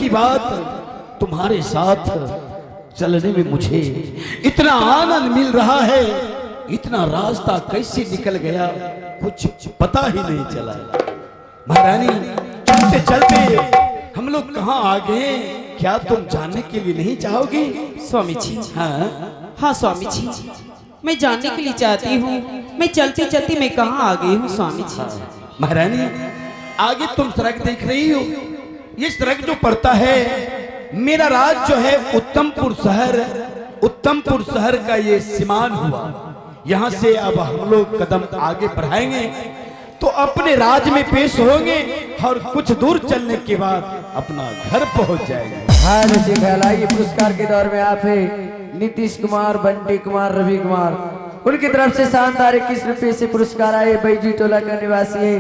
की बात, तुम्हारे साथ चलने में मुझे इतना आनंद मिल रहा है, इतना रास्ता कैसे निकल गया कुछ पता ही नहीं चला। महारानी चलते चलते हम लोग कहाँ आ गए, क्या तुम जानने के लिए नहीं चाहोगी? स्वामी जी, हाँ हाँ स्वामी जी, मैं जानने के लिए चाहती हूँ, मैं चलते चलते मैं कहाँ आ गई हूँ स्वामी जी। महारानी आगे तुम सड़क देख रही हो, ये सड़क जो पड़ता है, मेरा राज जो है उत्तमपुर शहर का ये सीमान हुआ। यहाँ से अब हम लोग कदम आगे बढ़ाएंगे तो अपने राज में पेश होंगे और कुछ दूर चलने के बाद अपना घर पहुंच जाएंगे। हाँ ऋषि कहलाइए। पुरस्कार के दौर में आप है नीतीश कुमार, बंटी कुमार, रवि कुमार, उनकी तरफ से शानदार 21 रुपये से पुरस्कार आए। बैजी टोला का निवासी है,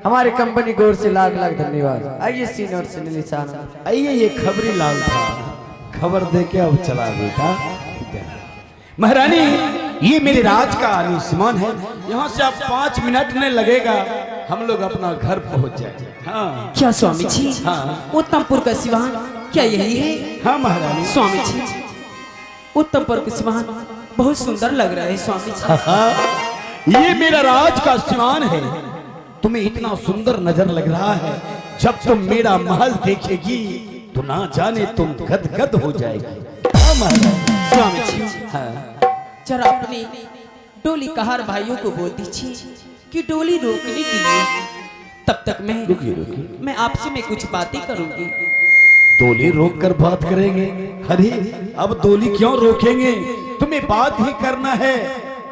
हमारे कंपनी गौर से लाख लाख धन्यवाद। आइए सीन और सुनील निशान। आइए, ये खबरी लाल था, खबर दे के अब चला बेटा। महारानी ये मेरे राज का निशान है, यहाँ से अब 5 मिनट नहीं लगेगा, हम लोग अपना घर पहुँच जाएंगे। हाँ क्या स्वामी जी? हाँ उत्तमपुर का सिवान क्या यही है? हाँ महारानी। स्वामी जी, उत्तमपुर का सिवान बहुत सुंदर लग रहा है स्वामी जी। हाँ, ये मेरा राज का सिवान है, तुम्हें इतना सुंदर नजर लग रहा है, जब तुम मेरा महल देखेगी तो ना जाने तुम गदगद हो जाएगी। हाँ महाराज। स्वामी जी, हाँ जरा अपने डोली कहार भाइयों को बोल दीजिए कि डोली रोकने के लिए, तब तक मैं आपसे मैं कुछ बातें करूंगी। डोली रोक कर बात करेंगे? अरे अब डोली क्यों रोकेंगे, तुम्हें बात ही करना है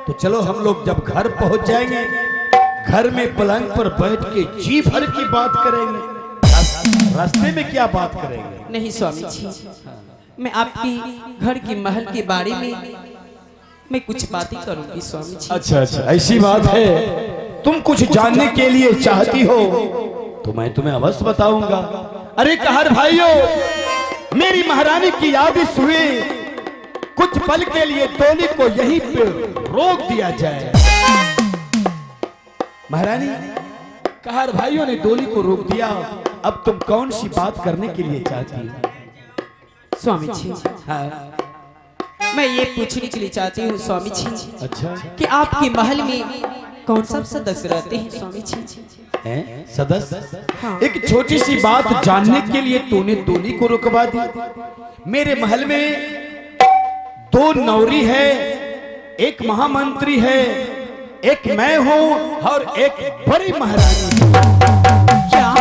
तो चलो हम लोग जब घर पहुंच जाएंगे, घर में पलंग पर बैठ के जी भर की बात करेंगे। रास्ते में क्या बात करेंगे? नहीं स्वामी जी, मैं आपकी घर की महल के बारे में मैं कुछ बातें करूंगी स्वामी जी। अच्छा अच्छा, ऐसी बात है, तुम कुछ जानने के लिए चाहती हो तो मैं तुम्हें अवश्य बताऊंगा। अरे कहर भाइयों, मेरी महारानी की यादिश हुई, कुछ पल के लिए डोली को यहीं पे रोक दिया जाए। महारानी कहर भाइयों ने डोली को रोक दिया, अब तुम कौन सी बात करने के लिए चाहती हो? स्वामी जी, हाँ मैं ये पूछने के लिए चाहती हूँ स्वामी जी, अच्छा, कि आपके महल में कौन सा सदस्य रहते हैं स्वामी जी? हैं सदस्य? हाँ। एक छोटी सी बात जानने के लिए तूने डोली को रुकवा दी। मेरे महल में 2 नौरी है, एक महामंत्री है, एक मैं हूँ और एक बड़ी महारानी। क्या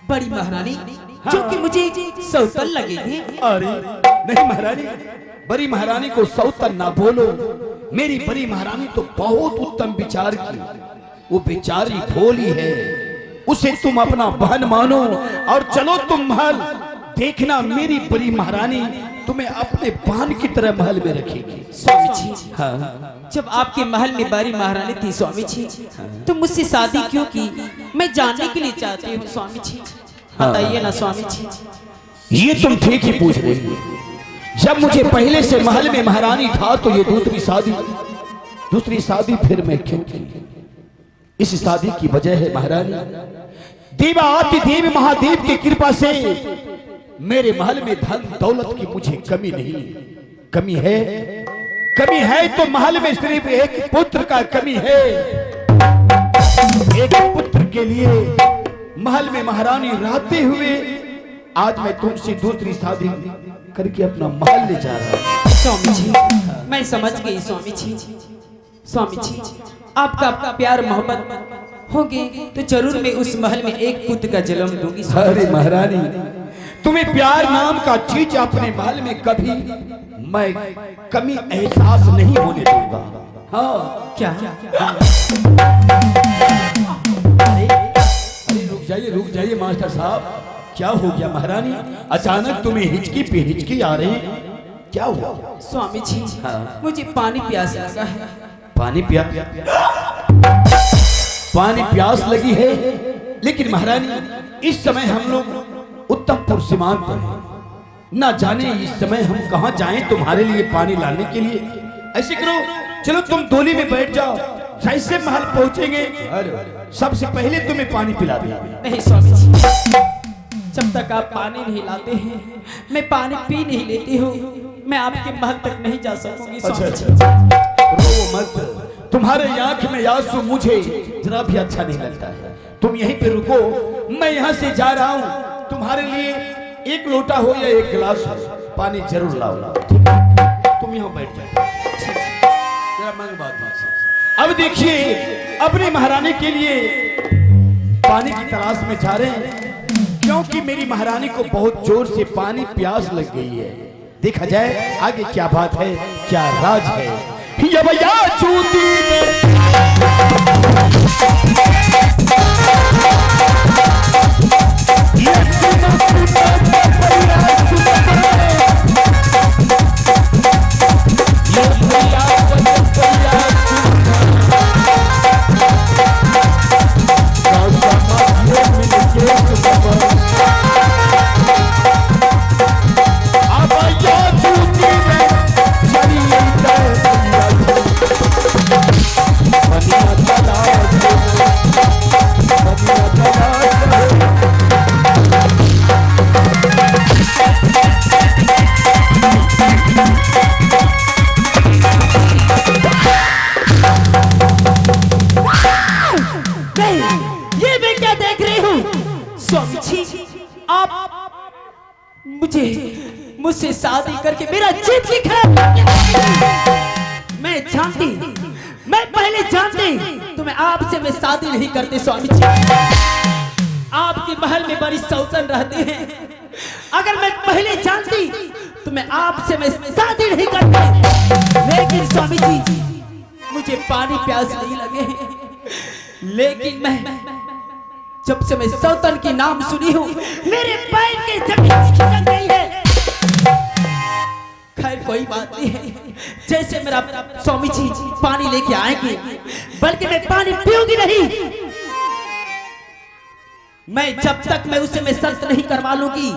बड़ी महारानी? हाँ। जो कि मुझे सौतन लगेगी। अरे नहीं महारानी, बड़ी महारानी को सौतन ना बोलो, मेरी बड़ी महारानी तो बहुत उत्तम विचार की, वो बेचारी भोली है, उसे तुम अपना बहन मानो और चलो तुम महल देखना, मेरी बड़ी महारानी तुम्हें अपने बहन की तरह महल में रखेगी। स्वामी जी, हाँ जब आपके महल में बड़ी महारानी थी स्वामी जी, तो मुझसे शादी क्यों की? मैं जानने के लिए चाहती हूँ स्वामी जी, बताइए ना स्वामी जी। ये तुम ठीक ही पूछ रही हो, जब मुझे पहले से महल में महारानी था तो ये दूसरी शादी फिर मैं क्यों की? इस शादी की वजह है महारानी, देवाधिदेव महादेव की कृपा से मेरे महल में धन दौलत की मुझे कमी नहीं। कमी है तो महल में सिर्फ एक पुत्र का कमी है। एक पुत्र के लिए महल में महारानी रहते हुए आज मैं तुमसे दूसरी शादी करके अपना महल ले जा रहा हूं। स्वामी जी, मैं समझ गई स्वामी जी। स्वामी जी, आपका प्यार मोहब्बत होंगे तो जरूर मैं उस महल में एक पुत्र का जन्म दूंगी। अरे महारानी, तुम्हें प्यार नाम का चीज अपने महल में कभी मैं कमी एहसास नहीं होने दूंगा। हाँ क्या? अरे रुक जाइए मास्टर साहब, क्या हो गया महारानी? अचानक तुम्हें हिचकी पे हिचकी आ रही, क्या हुआ? स्वामी जी, हाँ। मुझे पानी प्यास लगा है। पानी प्यास लगी है, लेकिन महारानी इस समय हम लोग उत्तमपुर सीमांत पर हैं, ना जाने इस समय हम कहां जाएं तुम्हारे लिए पानी लाने के लिए। ऐसे करो, चलो तुम डोली में बैठ जाओ, जैसे महल पहुंचेंगे सबसे पहले तुम्हें पानी पिला देंगे। नहीं स्वामी जी, जब तक आप पानी नहीं लाते हैं मैं पानी पी नहीं लेती हूँ, मैं आपके महल तक नहीं जा सकूंगी स्वामी जी। रो मत, तुम्हारे आंख में आंसू मुझे जरा भी अच्छा नहीं लगता है। तुम यहीं पे रुको, मैं यहाँ से जा रहा हूँ। तुम्हारे लिए एक लोटा हो या एक गिलास हो, पानी जरूर लाओ। तुम यहाँ बैठ जाओ, जरा मैं बात बात। अब देखिए, अपनी महारानी के लिए पानी की तलाश में जा रहे हैं, क्योंकि मेरी महारानी को बहुत जोर से पानी प्यास लग गई है। देखा जाए आगे क्या बात है, क्या राज है। ये भैया चूती मुझसे शादी करके मेरा जिंदगी खराब। मैं पहले जानती तो मैं आपसे मैं शादी नहीं करते स्वामी जी। आपके महल में बड़ी सौतन रहते हैं, अगर मैं पहले जानती तो मैं आपसे मैं शादी नहीं करती। लेकिन स्वामी जी मुझे पानी प्यास नहीं लगे, लेकिन मैं जब से मैं सौतन की नाम सुनी हूँ मेरे पैर के जमीन खिसक गई है। खैर कोई बात नहीं है, जैसे मेरा स्वामी जी पानी लेके आएंगे, बल्कि मैं पानी पीऊंगी नहीं। मैं जब तक मैं उसे मैं शर्त नहीं करवा लूंगी,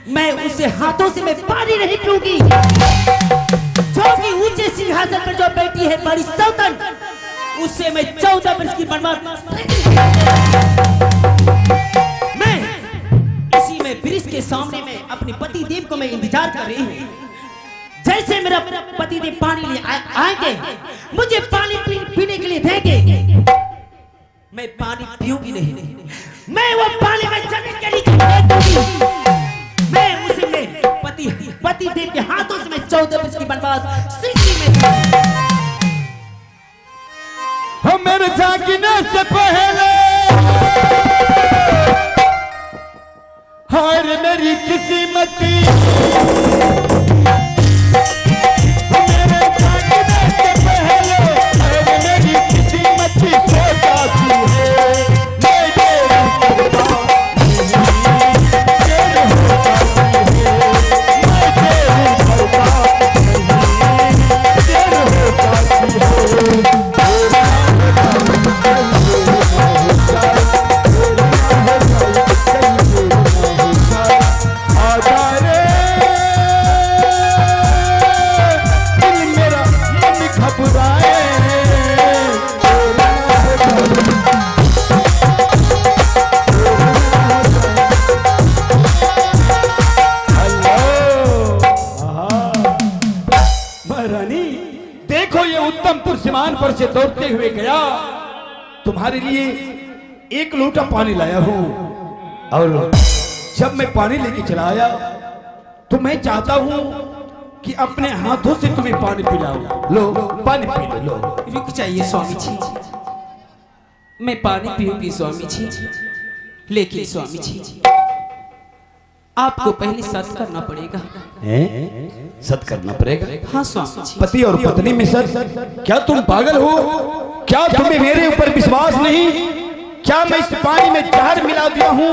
मैं उसे हाथों से मैं पानी नहीं पीऊंगी। जो कि ऊंचे सिंहासन पर जो बैठी है बड़ी सौतन, उससे मैं 14 वर्ष की बनवास मैं इसी में ब्रिज के सामने में अपने पति देव को मैं इंतजार कर रही हूँ। जैसे मेरा पति देव पानी ले आएंगे, मुझे पानी पीने के लिए देंगे, मैं पानी पीऊंगी नहीं, मैं वो पानी में जमीन के नीचे फेंक दूंगी। मैं उसे पति देव के हाथों से मैं 14 वर्ष की बनवास सृष्टि में हम मेरे जागने से पहले हार मेरी किस्मती, मेरे जागने से पहले हार मेरी किस्मती सो जाती है। मैं देर करता पर से दौड़ते हुए गया, तुम्हारे लिए एक लोटा पानी लाया हूं, और जब मैं पानी लेके चला आया तो मैं चाहता हूं कि अपने हाथों से तुम्हें पानी पिलाऊं। लो पानी पी लो। रुक जाइए स्वामी जी, मैं पानी पीऊंगी स्वामी जी, लेकिन स्वामी जी आपको पहले सत्य करना पड़ेगा। सत्य करना पड़ेगा? हाँ स्वामी जी। पति और पत्नी में सत्य? क्या तुम पागल हो? क्या तुम्हें मेरे ऊपर विश्वास नहीं? क्या मैं इस पानी में जहर मिला दिया हूँ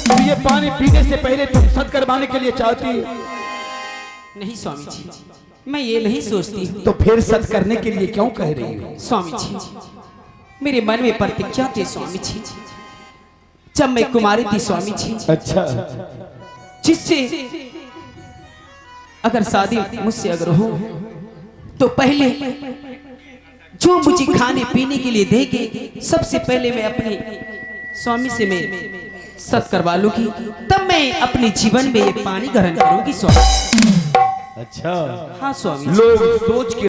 तो ये पानी पीने से पहले तुम सत्य करवाने के लिए चाहती? नहीं स्वामी जी, मैं ये नहीं सोचती। तो फिर सत्य करने के लिए क्यों कह रही हो? स्वामी जी मेरे मन में प्रतिज्ञा थी स्वामी जी, जब मैं कुमारी थी स्वामी जी। अच्छा, जिससे अगर शादी मुझसे अगर हो तो पहले जो मुझे खाने पीने के लिए देंगे, सबसे पहले मैं अपने स्वामी से मैं सत करवा लूंगी तब मैं अपने जीवन में ये पानी ग्रहण करूंगी स्वामी। अच्छा, हाँ स्वामी। लोग सोच के